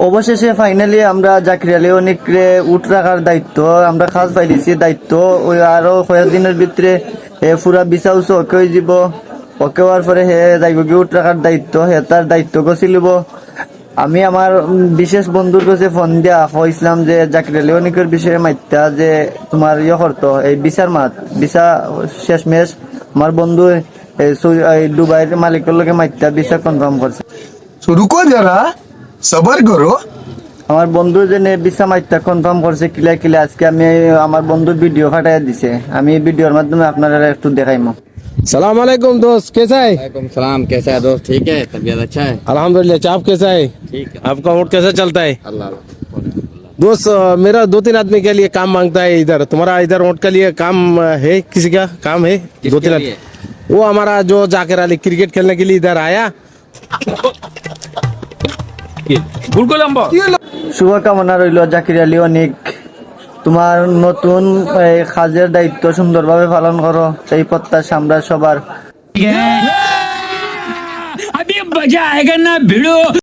অবশেষে ফাইনালি আমরা জাকির আলী অনেকরে উঠ রাখার দায়িত্ব আমরা খাস পাইছি। দায়িত্ব ওই আরো কয়েকদিনের ভিতরে পুরা বিচাউছ ওকে হয়ে যাব। ওকে হওয়ার পরে হে যাইব কি উঠ রাখার দায়িত্ব, হে তার দায়িত্ব গছিলিব। আমি আমার বিশেষ বন্ধুর কাছে ফোন দিয়া কইছিলাম যে জাকির আলী অনেকের বিষয়ে মাইতা যে তোমার করতো এই বিচার মাত বিচা শেষমেশ আমার বন্ধু এই দুবাইয়ের মালিকের লোকে মাইতা বিচার কনফার্ম করছে। तो रुको जरा सबर करो। আমার বন্ধু যে ভিসা মাইটা কনফার্ম করছে কিলা কিলা। আজকে আমি আমার বন্ধুর ভিডিও ফাটাই দিছে, আমি ভিডিওর মাধ্যমে আপনারা একটু দেখাইমু। सलाम अलैकुम दोस्त, कैसा है? वालेकुम सलाम। कैसा है दोस्त? ठीक है, तबीयत अच्छा है? अल्हम्दुलिल्लाह। आप कैसा है? ठीक है, आपका ऊँट कैसा चलता है? अल्लाह। दोस्त मेरा 2-3 आदमी के लिए काम मांगता है इधर। तुम्हारा इधर ऊँट के लिए काम है? किसी का काम है? किसके 2-3 लिए? वो हमारा जो जाकिर अली क्रिकेट खेलने के लिए इधर आया। শুভকামনা রইল জাকির আলী অনেক। তোমার নতুন এই কাজের দায়িত্ব সুন্দরভাবে পালন করো, সেই প্রত্যাশা আমরা সবার। अभी मजा आएगा ना भिड़ो।